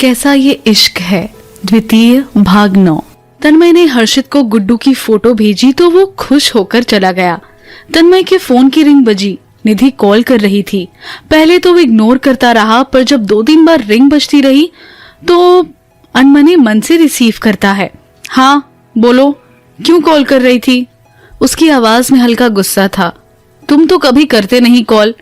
कैसा ये इश्क है, द्वितीय भाग 9। तन्मय ने हर्षित को गुड्डू की फोटो भेजी तो वो खुश होकर चला गया। तन्मय के फोन की रिंग बजी। निधि कॉल कर रही थी। पहले तो वो इग्नोर करता रहा, पर जब 2-3 बार रिंग बजती रही तो अनमने मन से रिसीव करता है। हाँ बोलो, क्यों कॉल कर रही थी? उसकी आवाज में हल्का गुस्सा था। तुम तो कभी करते नहीं कॉल।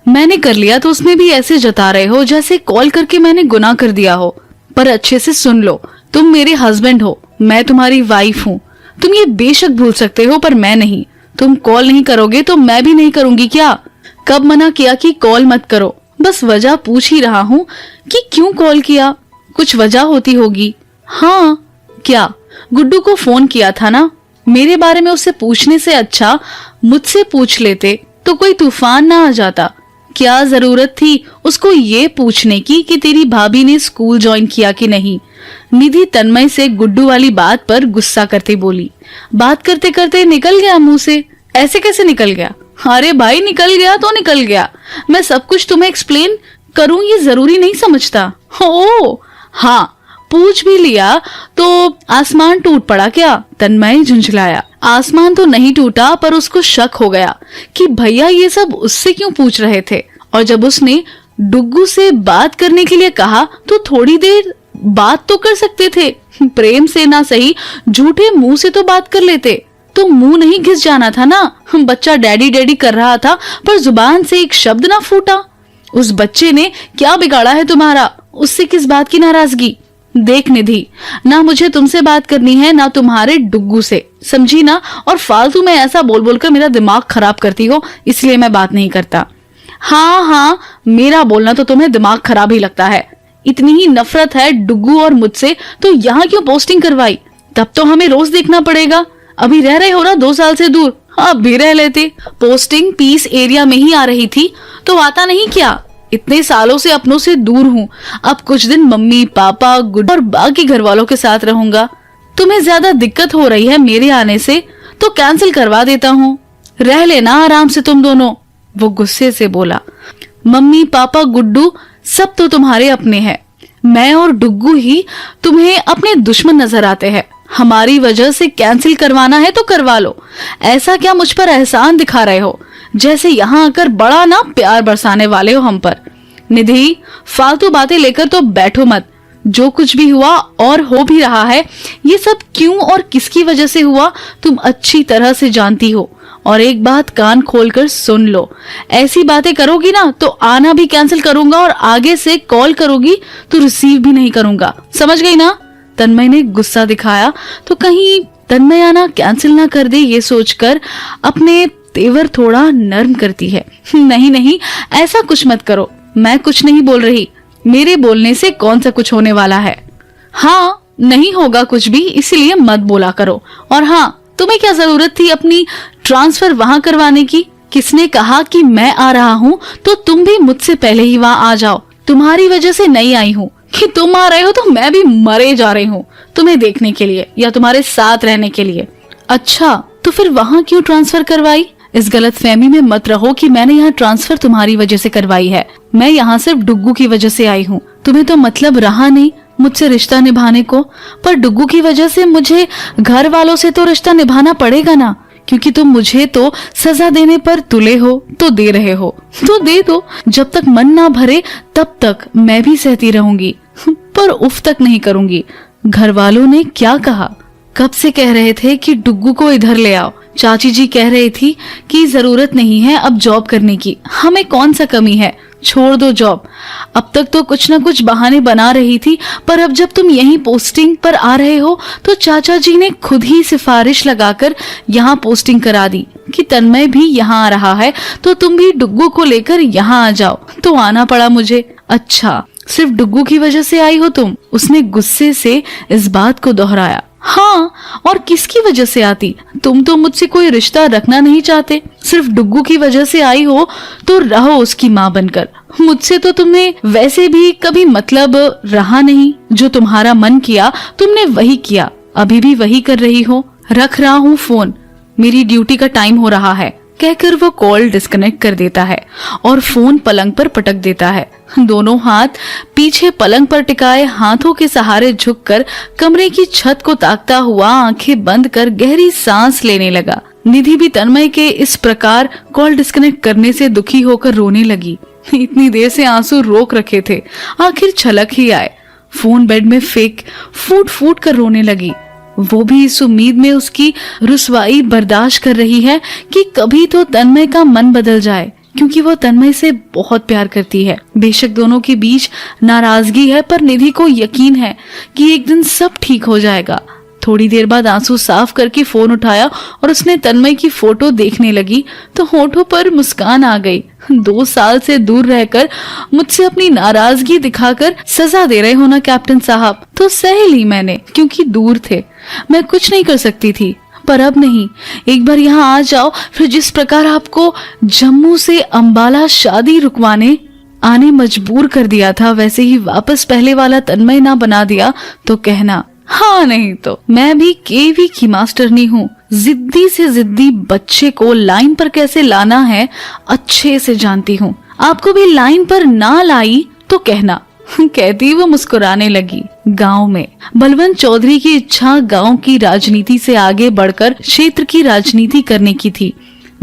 मैंने कर लिया तो उसमें भी ऐसे जता रहे हो जैसे कॉल करके मैंने गुनाह कर दिया हो। पर अच्छे से सुन लो, तुम मेरे हस्बैंड हो, मैं तुम्हारी वाइफ हूँ। तुम ये बेशक भूल सकते हो पर मैं नहीं। तुम कॉल नहीं करोगे तो मैं भी नहीं करूंगी क्या? कब मना किया कि कॉल मत करो? बस वजह पूछ ही रहा हूँ कि क्यों कॉल किया। कुछ वजह होती होगी। हाँ क्या? गुड्डू को फोन किया था ना? मेरे बारे में उससे पूछने से अच्छा मुझसे पूछ लेते तो कोई तूफान ना आ जाता। क्या जरूरत थी उसको ये पूछने की कि तेरी भाभी ने स्कूल ज्वाइन किया कि नहीं? निधि तन्मय से गुड्डू वाली बात पर गुस्सा करते बोली। बात करते करते निकल गया मुंह से। ऐसे कैसे निकल गया? अरे भाई निकल गया तो निकल गया। मैं सब कुछ तुम्हें एक्सप्लेन करूं ये जरूरी नहीं समझता। ओ हाँ, पूछ भी लिया तो आसमान टूट पड़ा क्या? तन्मय झुंझलाया। आसमान तो नहीं टूटा, पर उसको शक हो गया कि भैया ये सब उससे क्यों पूछ रहे थे। और जब उसने डुग्गू से बात करने के लिए कहा तो थोड़ी देर बात तो कर सकते थे। प्रेम से ना सही, झूठे मुंह से तो बात कर लेते। तो मुंह नहीं घिस जाना था ना? बच्चा डैडी डैडी कर रहा था पर जुबान से एक शब्द ना फूटा। उस बच्चे ने क्या बिगाड़ा है तुम्हारा? उससे किस बात की नाराजगी? देख निधि, ना मुझे तुमसे बात करनी है ना तुम्हारे डुग्गू से, समझी ना? और फालतू में ऐसा बोल बोलकर मेरा दिमाग खराब करती हो, इसलिए मैं बात नहीं करता। हाँ, मेरा बोलना तो तुम्हें दिमाग खराब ही लगता है। इतनी ही नफरत है डुग्गू और मुझसे तो यहाँ क्यों पोस्टिंग करवाई? तब तो हमें रोज देखना पड़ेगा। अभी रह रहे हो ना 2 साल से दूर, अब भी रह लेते। पोस्टिंग पीस एरिया में ही आ रही थी तो आता नहीं क्या? इतने सालों से अपनों से दूर हूँ। अब कुछ दिन मम्मी पापा गुड्डू और बाकी घर वालों के साथ रहूंगा। तुम्हें ज्यादा दिक्कत हो रही है मेरे आने से तो कैंसिल करवा देता हूँ। रह लेना आराम से तुम दोनों। वो गुस्से से बोला। मम्मी पापा गुड्डू सब तो तुम्हारे अपने हैं। मैं और डुग्गू ही तुम्हें अपने दुश्मन नजर आते हैं। हमारी वजह से कैंसिल करवाना है तो करवा लो। ऐसा क्या मुझ पर एहसान दिखा रहे हो जैसे यहाँ आकर बड़ा ना प्यार बरसाने वाले हो हम पर? निधि, फालतू बातें लेकर तो बैठो मत। जो कुछ भी हुआ और हो भी रहा है, ये सब क्यों और किसकी वजह से हुआ तुम अच्छी तरह से जानती हो। और एक बात कान खोलकर सुन लो, ऐसी बातें करोगी ना तो आना भी कैंसिल करूंगा और आगे से कॉल करोगी तो रिसीव भी नहीं करूंगा, समझ गई ना? तन्मय ने गुस्सा दिखाया तो कहीं तन्मय आना कैंसिल ना कर दे, ये सोचकर अपने तेवर थोड़ा नर्म करती है। नहीं, ऐसा कुछ मत करो। मैं कुछ नहीं बोल रही। मेरे बोलने से कौन सा कुछ होने वाला है? हाँ, नहीं होगा कुछ भी, इसीलिए मत बोला करो। और हाँ, तुम्हें क्या जरूरत थी अपनी ट्रांसफर वहां करवाने की? किसने कहा कि मैं आ रहा हूँ तो तुम भी मुझसे पहले ही वहां आ जाओ। तुम्हारी वजह से नहीं आई हूँ कि तुम आ रहे हो तो मैं भी मरे जा रही हूँ तुम्हें देखने के लिए या तुम्हारे साथ रहने के लिए। अच्छा, तो फिर वहां क्यों ट्रांसफर करवाई? इस गलत फहमी में मत रहो कि मैंने यहाँ ट्रांसफर तुम्हारी वजह से करवाई है। मैं यहाँ सिर्फ डुग्गू की वजह से आई हूँ। तुम्हें तो मतलब रहा नहीं मुझसे रिश्ता निभाने को, पर डुग्गू की वजह से मुझे घर वालों से तो रिश्ता निभाना पड़ेगा ना, क्योंकि तुम मुझे तो सजा देने पर तुले हो तो दे रहे हो तो दे दो। जब तक मन ना भरे तब तक मैं भी सहती रहूंगी, पर उफ तक नहीं करूंगी। घर वालों ने क्या कहा? कब से कह रहे थे कि डुग्गू को इधर ले आओ। चाची जी कह रही थी कि जरूरत नहीं है अब जॉब करने की, हमें कौन सा कमी है, छोड़ दो जॉब। अब तक तो कुछ ना कुछ बहाने बना रही थी, पर अब जब तुम यहीं पोस्टिंग पर आ रहे हो तो चाचा जी ने खुद ही सिफारिश लगाकर यहाँ पोस्टिंग करा दी कि तन्मय भी यहाँ आ रहा है तो तुम भी डुग्गू को लेकर यहाँ आ जाओ। तो आना पड़ा मुझे। अच्छा, सिर्फ डुग्गू की वजह से आई हो तुम? उसने गुस्से से इस बात को दोहराया। हाँ, और किसकी वजह से आती? तुम तो मुझसे कोई रिश्ता रखना नहीं चाहते, सिर्फ डुग्गू की वजह से आई हो तो रहो उसकी माँ बनकर। मुझसे तो तुम्हें वैसे भी कभी मतलब रहा नहीं। जो तुम्हारा मन किया तुमने वही किया, अभी भी वही कर रही हो। रख रहा हूँ फोन, मेरी ड्यूटी का टाइम हो रहा है। कहकर वो कॉल डिस्कनेक्ट कर देता है और फोन पलंग पर पटक देता है। दोनों हाथ पीछे पलंग पर टिकाए हाथों के सहारे झुककर कमरे की छत को ताकता हुआ आंखें बंद कर गहरी सांस लेने लगा। निधि भी तन्मय के इस प्रकार कॉल डिस्कनेक्ट करने से दुखी होकर रोने लगी। इतनी देर से आंसू रोक रखे थे, आखिर छलक ही आए। फोन बेड में फेंक फूट फूट कर रोने लगी। वो भी इस उम्मीद में उसकी रुसवाई बर्दाश्त कर रही है कि कभी तो तन्मय का मन बदल जाए, क्योंकि वो तन्मय से बहुत प्यार करती है। बेशक दोनों के बीच नाराजगी है, पर निधि को यकीन है कि एक दिन सब ठीक हो जाएगा। थोड़ी देर बाद आंसू साफ करके फोन उठाया और उसने तन्मय की फोटो देखने लगी तो होठों पर मुस्कान आ गई। 2 साल से दूर रहकर मुझसे अपनी नाराजगी दिखाकर सजा दे रहे हो ना कैप्टन साहब, तो सह ली मैंने, क्योंकि दूर थे, मैं कुछ नहीं कर सकती थी। पर अब नहीं, एक बार यहाँ आ जाओ, फिर जिस प्रकार आपको जम्मू से अंबाला शादी रुकवाने आने मजबूर कर दिया था, वैसे ही वापस पहले वाला तन्मय ना बना दिया तो कहना। हाँ नहीं तो मैं भी केवी की मास्टरनी हूँ। जिद्दी से जिद्दी बच्चे को लाइन पर कैसे लाना है अच्छे से जानती हूँ। आपको भी लाइन पर ना लाई तो कहना, कहती वो मुस्कुराने लगी। गांव में बलवंत चौधरी की इच्छा गांव की राजनीति से आगे बढ़कर क्षेत्र की राजनीति करने की थी,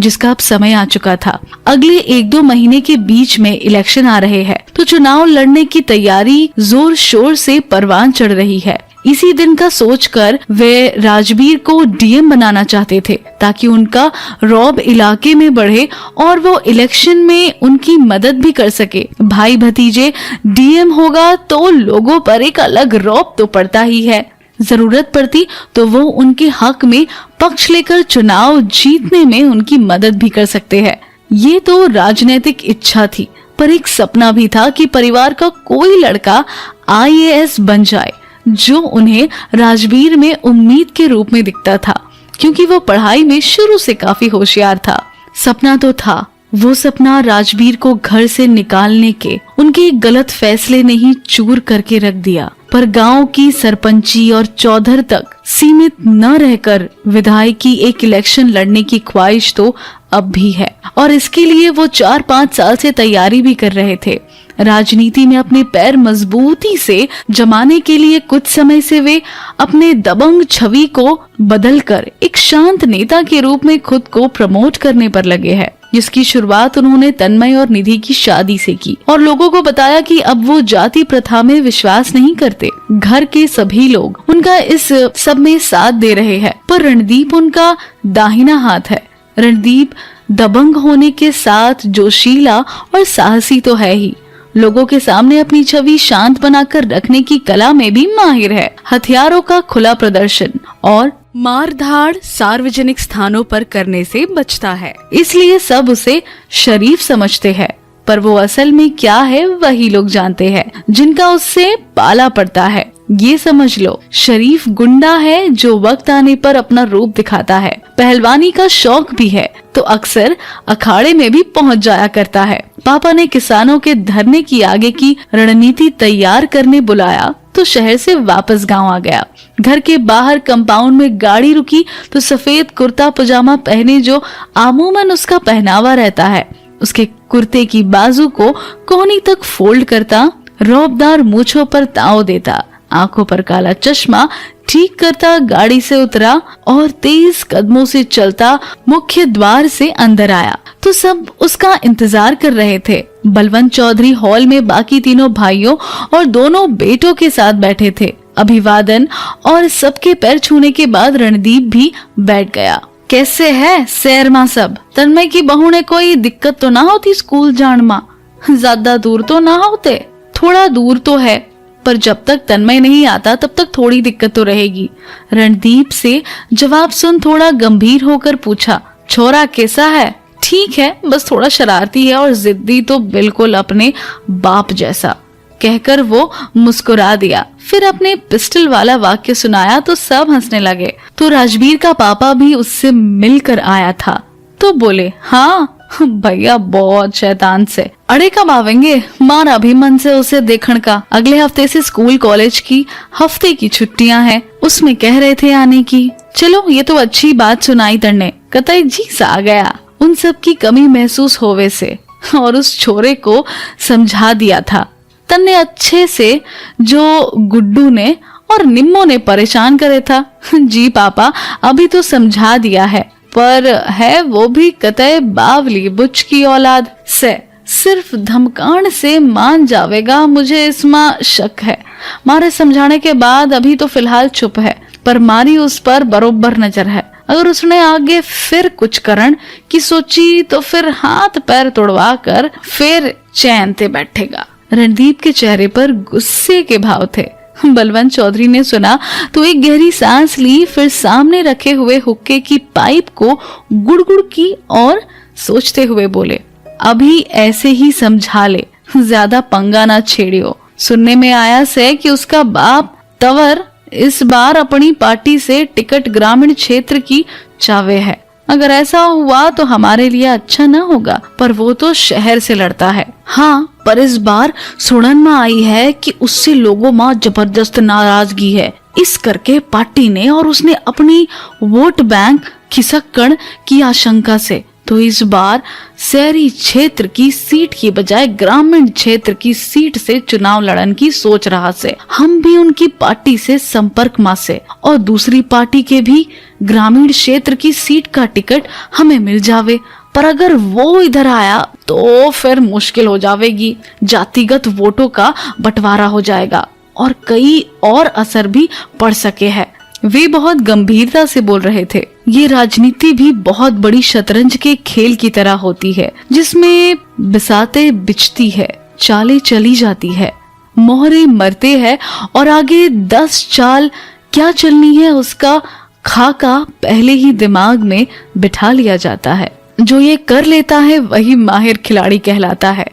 जिसका अब समय आ चुका था। अगले 1-2 महीने के बीच में इलेक्शन आ रहे हैं, तो चुनाव लड़ने की तैयारी जोर शोर से परवान चढ़ रही है। इसी दिन का सोचकर वे राजबीर को डीएम बनाना चाहते थे, ताकि उनका रौब इलाके में बढ़े और वो इलेक्शन में उनकी मदद भी कर सके। भाई भतीजे डीएम होगा तो लोगों पर एक अलग रौब तो पड़ता ही है। जरूरत पड़ती तो वो उनके हक में पक्ष लेकर चुनाव जीतने में उनकी मदद भी कर सकते हैं। ये तो राजनीतिक इच्छा थी, पर एक सपना भी था कि परिवार का कोई लड़का IAS बन जाए, जो उन्हें राजबीर में उम्मीद के रूप में दिखता था, क्योंकि वो पढ़ाई में शुरू से काफी होशियार था। सपना तो था, वो सपना राजबीर को घर से निकालने के उनके गलत फैसले ने ही चूर करके रख दिया। पर गांव की सरपंची और चौधर तक सीमित न रहकर विधायक की एक इलेक्शन लड़ने की ख्वाहिश तो अब भी है, और इसके लिए वो 4-5 साल से तैयारी भी कर रहे थे। राजनीति में अपने पैर मजबूती से जमाने के लिए कुछ समय से वे अपने दबंग छवि को बदलकर एक शांत नेता के रूप में खुद को प्रमोट करने पर लगे हैं, जिसकी शुरुआत उन्होंने तन्मय और निधि की शादी से की और लोगों को बताया कि अब वो जाति प्रथा में विश्वास नहीं करते। घर के सभी लोग उनका इस सब में साथ दे रहे हैं, पर रणदीप उनका दाहिना हाथ है। रणदीप दबंग होने के साथ जोशीला और साहसी तो है ही, लोगों के सामने अपनी छवि शांत बनाकर रखने की कला में भी माहिर है। हथियारों का खुला प्रदर्शन और मारधाड़ सार्वजनिक स्थानों पर करने से बचता है, इसलिए सब उसे शरीफ समझते हैं। पर वो असल में क्या है वही लोग जानते हैं, जिनका उससे पाला पड़ता है। ये समझ लो, शरीफ गुंडा है जो वक्त आने पर अपना रूप दिखाता है। पहलवानी का शौक भी है तो अक्सर अखाड़े में भी पहुंच जाया करता है। पापा ने किसानों के धरने की आगे की रणनीति तैयार करने बुलाया तो शहर से वापस गांव आ गया। घर के बाहर कंपाउंड में गाड़ी रुकी तो सफेद कुर्ता पजामा पहने, जो आमूमन उसका पहनावा रहता है, उसके कुर्ते की बाजू को कोहनी तक फोल्ड करता, रौबदार मूंछों पर ताव देता, आंखों पर काला चश्मा ठीक करता गाड़ी से उतरा और तेज कदमों से चलता मुख्य द्वार से अंदर आया तो सब उसका इंतजार कर रहे थे। बलवंत चौधरी हॉल में बाकी तीनों भाइयों और दोनों बेटों के साथ बैठे थे। अभिवादन और सबके पैर छूने के बाद रणदीप भी बैठ गया। कैसे है सैर माँ सब? तन्मय की बहू ने कोई दिक्कत तो ना होती स्कूल जान माँ? ज्यादा दूर तो ना होते? थोड़ा दूर तो है, पर जब तक तन्मय नहीं आता तब तक थोड़ी दिक्कत तो रहेगी। रणदीप से जवाब सुन थोड़ा गंभीर होकर पूछा, छोरा कैसा है? ठीक है, बस थोड़ा शरारती है और जिद्दी तो बिल्कुल अपने बाप जैसा, कहकर वो मुस्कुरा दिया। फिर अपने पिस्टल वाला वाक्य सुनाया तो सब हंसने लगे। तो राजबीर का पापा भी उससे मिलकर आया था तो बोले, हाँ भैया बहुत शैतान से अड़े कब आवेंगे? मार अभी मन से उसे देखने का। अगले हफ्ते से स्कूल कॉलेज की हफ्ते की छुट्टियां हैं, उसमें कह रहे थे आने की। चलो ये तो अच्छी बात सुनाई तड़ने, कतई जी सा आ गया। उन सब की कमी महसूस होवे से और उस छोरे को समझा दिया था। तन्ने अच्छे से जो गुड्डू ने और निम्मो ने परेशान करे था। जी पापा, अभी तो समझा दिया है, पर है वो भी कतई बावली बुच की औलाद से। सिर्फ धमकान से मान जावेगा, मुझे इसमें शक है। मारे समझाने के बाद अभी तो फिलहाल चुप है, पर मारी उस पर बरोबर नजर है। अगर उसने आगे फिर कुछ करण की सोची तो फिर हाथ पैर तोड़वा कर फिर चैन से बैठेगा। रणदीप के चेहरे पर गुस्से के भाव थे। बलवंत चौधरी ने सुना तो एक गहरी सांस ली, फिर सामने रखे हुए हुक्के की पाइप को गुड़गुड़ की और सोचते हुए बोले, अभी ऐसे ही समझा ले, ज्यादा पंगा ना छेड़ियो। सुनने में आया से कि उसका बाप तंवर इस बार अपनी पार्टी से टिकट ग्रामीण क्षेत्र की चावे है। अगर ऐसा हुआ तो हमारे लिए अच्छा न होगा, पर वो तो शहर से लड़ता है। हाँ, पर इस बार सुनन में आई है कि उससे लोगों में जबरदस्त नाराजगी है। इस करके पार्टी ने और उसने अपनी वोट बैंक खिसकण की आशंका से तो इस बार शहरी क्षेत्र की सीट की बजाय ग्रामीण क्षेत्र की सीट से चुनाव लड़न की सोच रहा से। हम भी उनकी पार्टी से संपर्क में से और दूसरी पार्टी के भी ग्रामीण क्षेत्र की सीट का टिकट हमें मिल जावे, पर अगर वो इधर आया तो फिर मुश्किल हो जावेगी। जातिगत वोटों का बंटवारा हो जाएगा और कई और असर भी पड़ सके है। वे बहुत गंभीरता से बोल रहे थे। ये राजनीति भी बहुत बड़ी शतरंज के खेल की तरह होती है, जिसमें बिसाते बिछती है, चालें चली जाती है, मोहरे मरते हैं और आगे 10 चाल क्या चलनी है उसका खाका पहले ही दिमाग में बिठा लिया जाता है। जो ये कर लेता है वही माहिर खिलाड़ी कहलाता है।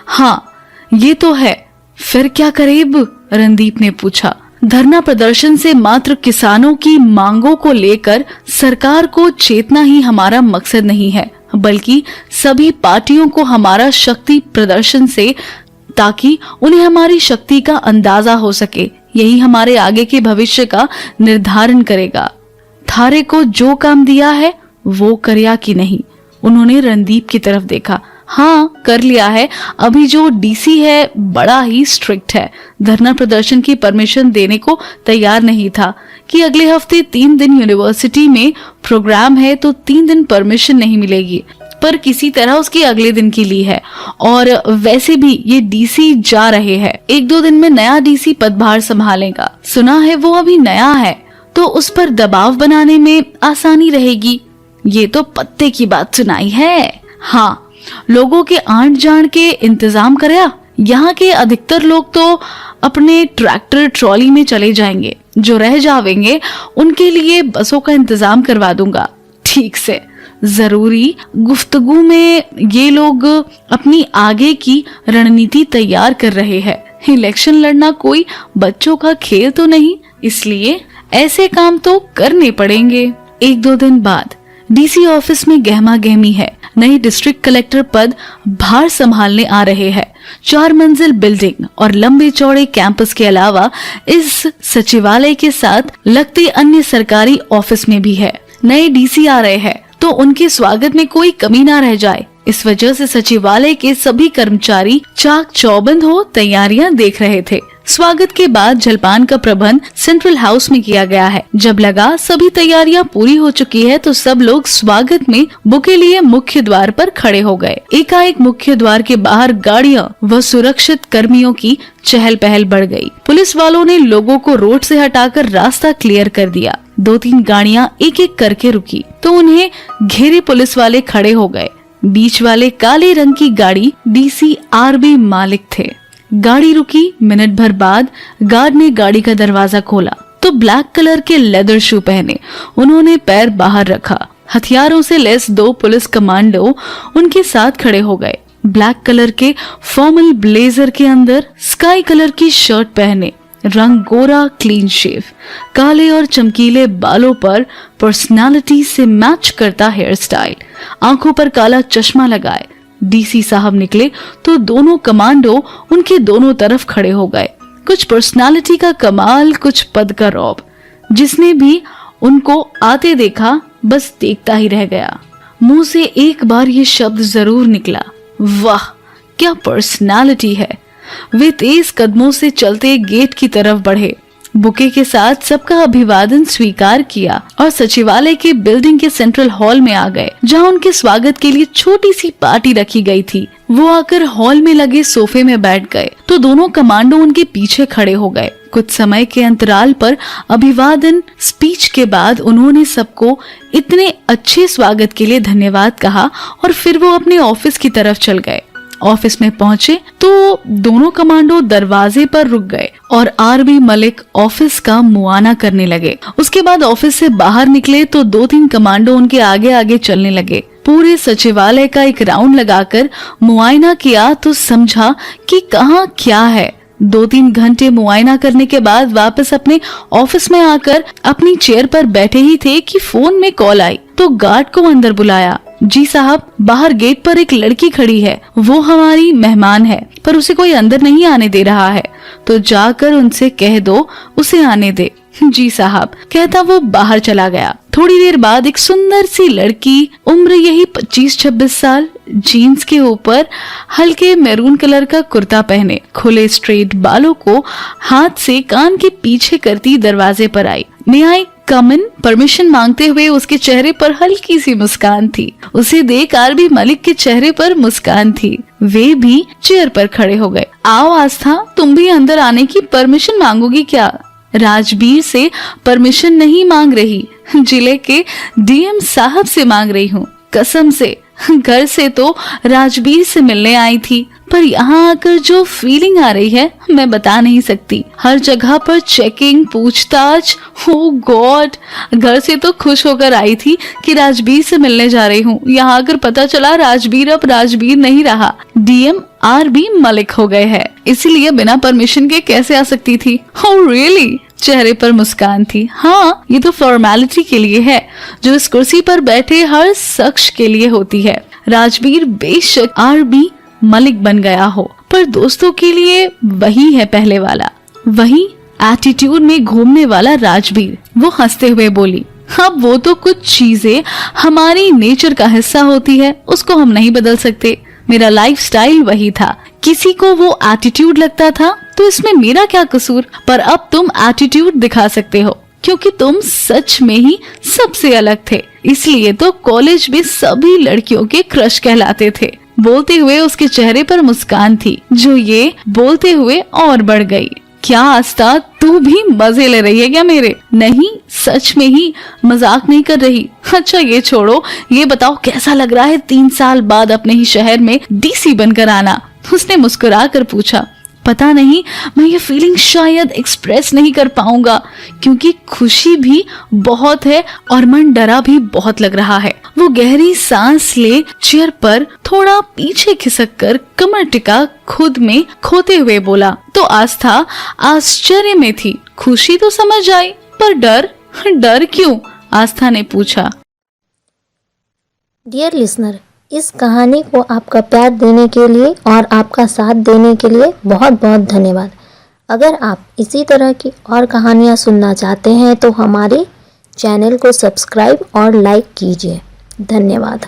हाँ, ये तो है। फिर क्या करेब? रणदीप ने पूछा। धरना प्रदर्शन से मात्र किसानों की मांगों को लेकर सरकार को चेतना ही हमारा मकसद नहीं है, बल्कि सभी पार्टियों को हमारा शक्ति प्रदर्शन से, ताकि उन्हें हमारी शक्ति का अंदाजा हो सके। यही हमारे आगे के भविष्य का निर्धारण करेगा। थारे को जो काम दिया है वो करिया कि नहीं? उन्होंने रणदीप की तरफ देखा। हाँ, कर लिया है। अभी जो डीसी है बड़ा ही स्ट्रिक्ट है। धरना प्रदर्शन की परमिशन देने को तैयार नहीं था कि अगले हफ्ते 3 दिन यूनिवर्सिटी में प्रोग्राम है तो 3 दिन परमिशन नहीं मिलेगी, पर किसी तरह उसकी अगले दिन की ली है। और वैसे भी ये डीसी जा रहे हैं, 1-2 दिन में नया डीसी पदभार संभालेगा। सुना है वो अभी नया है, तो उस पर दबाव बनाने में आसानी रहेगी। ये तो पत्ते की बात सुनाई है। हाँ, लोगों के आंट जान के इंतजाम करया। यहाँ के अधिकतर लोग तो अपने ट्रैक्टर ट्रॉली में चले जाएंगे। जो रह जावेंगे उनके लिए बसों का इंतजाम करवा दूंगा। ठीक से। जरूरी गुफ्तगू में ये लोग अपनी आगे की रणनीति तैयार कर रहे हैं। इलेक्शन लड़ना कोई बच्चों का खेल तो नहीं, इसलिए ऐसे काम तो करने पड़ेंगे। 1-2 दिन बाद डीसी ऑफिस में गहमा गहमी है। नए डिस्ट्रिक्ट कलेक्टर पद भार संभालने आ रहे हैं। 4 मंजिल बिल्डिंग और लंबे चौड़े कैंपस के अलावा इस सचिवालय के साथ लगते अन्य सरकारी ऑफिस में भी है। नए डीसी आ रहे हैं तो उनके स्वागत में कोई कमी ना रह जाए। इस वजह से सचिवालय के सभी कर्मचारी चाक चौबंद हो तैयारियां देख रहे थे। स्वागत के बाद जलपान का प्रबंध सेंट्रल हाउस में किया गया है। जब लगा सभी तैयारियां पूरी हो चुकी है तो सब लोग स्वागत में बुके लिए मुख्य द्वार पर खड़े हो गए। एकाएक मुख्य द्वार के बाहर गाड़ियां व सुरक्षित कर्मियों की चहल पहल बढ़ गई। पुलिस वालों ने लोगों को रोड से हटाकर रास्ता क्लियर कर दिया। 2-3 गाड़ियां एक एक करके रुकी तो उन्हें घेरे पुलिस वाले खड़े हो गए। बीच वाले काले रंग की गाड़ी डीसी आरबी मालिक थे। गाड़ी रुकी। मिनट भर बाद गार्ड ने गाड़ी का दरवाजा खोला तो ब्लैक कलर के लेदर शू पहने उन्होंने पैर बाहर रखा। हथियारों से लैस 2 पुलिस कमांडो उनके साथ खड़े हो गए। ब्लैक कलर के फॉर्मल ब्लेजर के अंदर स्काई कलर की शर्ट पहने, रंग गोरा, क्लीन शेव, काले और चमकीले बालों पर पर्सनालिटी से मैच करता हेयर स्टाइल, आंखों पर काला चश्मा लगाए डीसी साहब निकले तो दोनों कमांडो उनके दोनों तरफ खड़े हो गए। कुछ पर्सनालिटी का कमाल, कुछ पद का रौब। जिसने भी उनको आते देखा बस देखता ही रह गया। मुंह से एक बार ये शब्द जरूर निकला, वाह क्या पर्सनालिटी है। वे तेज कदमों से चलते गेट की तरफ बढ़े, बुके के साथ सबका अभिवादन स्वीकार किया और सचिवालय के बिल्डिंग के सेंट्रल हॉल में आ गए, जहां उनके स्वागत के लिए छोटी सी पार्टी रखी गई थी। वो आकर हॉल में लगे सोफे में बैठ गए तो दोनों कमांडो उनके पीछे खड़े हो गए। कुछ समय के अंतराल पर अभिवादन स्पीच के बाद उन्होंने सबको इतने अच्छे स्वागत के लिए धन्यवाद कहा और फिर वो अपने ऑफिस की तरफ चल गए। ऑफिस में पहुंचे तो दोनों कमांडो दरवाजे पर रुक गए और आरबी मलिक ऑफिस का मुआयना करने लगे। उसके बाद ऑफिस से बाहर निकले तो 2-3 कमांडो उनके आगे आगे चलने लगे। पूरे सचिवालय का एक राउंड लगाकर मुआयना किया तो समझा कि कहाँ क्या है। 2-3 घंटे मुआयना करने के बाद वापस अपने ऑफिस में आकर अपनी चेयर पर बैठे ही थे कि फोन में कॉल आई तो गार्ड को अंदर बुलाया। जी साहब, बाहर गेट पर एक लड़की खड़ी है, वो हमारी मेहमान है पर उसे कोई अंदर नहीं आने दे रहा है, तो जाकर उनसे कह दो उसे आने दे। जी साहब, कहता वो बाहर चला गया। थोड़ी देर बाद एक सुंदर सी लड़की, उम्र यही 25-26 साल, जीन्स के ऊपर हल्के मैरून कलर का कुर्ता पहने, खुले स्ट्रेट बालों को हाथ से कान के पीछे करती दरवाजे पर आई। मे आई कम इन, परमिशन मांगते हुए उसके चेहरे पर हल्की सी मुस्कान थी। उसे देख आरबी मलिक के चेहरे पर मुस्कान थी। वे भी चेयर पर खड़े हो गए। आओ आस्था, तुम भी अंदर आने की परमिशन मांगोगी क्या? राजबीर से परमिशन नहीं मांग रही, जिले के डीएम साहब से मांग रही हूँ। कसम से घर से तो राजबीर से मिलने आई थी, पर यहाँ आकर जो फीलिंग आ रही है मैं बता नहीं सकती। हर जगह पर चेकिंग, पूछताछ। ओ गॉड, घर से तो खुश होकर आई थी कि राजबीर से मिलने जा रही हूँ, यहाँ आकर पता चला राजबीर अब राजबीर नहीं रहा, डीएम आरबी मलिक हो गए हैं, इसीलिए बिना परमिशन के कैसे आ सकती थी? Oh really? चेहरे पर मुस्कान थी। हाँ, ये तो फॉर्मेलिटी के लिए है जो इस कुर्सी पर बैठे हर शख्स के लिए होती है। राजबीर बेशक आरबी मलिक बन गया हो, पर दोस्तों के लिए वही है पहले वाला, वही एटीट्यूड में घूमने वाला राजबीर। वो हंसते हुए बोली, अब वो तो कुछ चीजें हमारी नेचर का हिस्सा होती है, उसको हम नहीं बदल सकते। मेरा लाइफस्टाइल वही था, किसी को वो एटीट्यूड लगता था तो इसमें मेरा क्या कसूर? पर अब तुम एटीट्यूड दिखा सकते हो क्योंकि तुम सच में ही सबसे अलग थे, इसलिए तो कॉलेज में सभी लड़कियों के क्रश कहलाते थे। बोलते हुए उसके चेहरे पर मुस्कान थी, जो ये बोलते हुए और बढ़ गई। क्या आस्था, तू भी मजे ले रही है क्या मेरे? नहीं, सच में ही, मजाक नहीं कर रही। अच्छा ये छोड़ो, ये बताओ कैसा लग रहा है 3 साल बाद अपने ही शहर में डीसी बनकर आना? उसने मुस्कुरा कर पूछा। पता नहीं, मैं ये फीलिंग शायद एक्सप्रेस नहीं कर पाऊंगा क्योंकि खुशी भी बहुत है और मन डरा भी बहुत लग रहा है। वो गहरी सांस ले चेयर पर थोड़ा पीछे खिसक कर कमर टिका खुद में खोते हुए बोला। तो आस्था आश्चर्य में थी। खुशी तो समझ आई, पर डर क्यों? आस्था ने पूछा। डियर लिसनर, इस कहानी को आपका प्यार देने के लिए और आपका साथ देने के लिए बहुत बहुत धन्यवाद। अगर आप इसी तरह की और कहानियाँ सुनना चाहते हैं तो हमारे चैनल को सब्सक्राइब और लाइक कीजिए। धन्यवाद।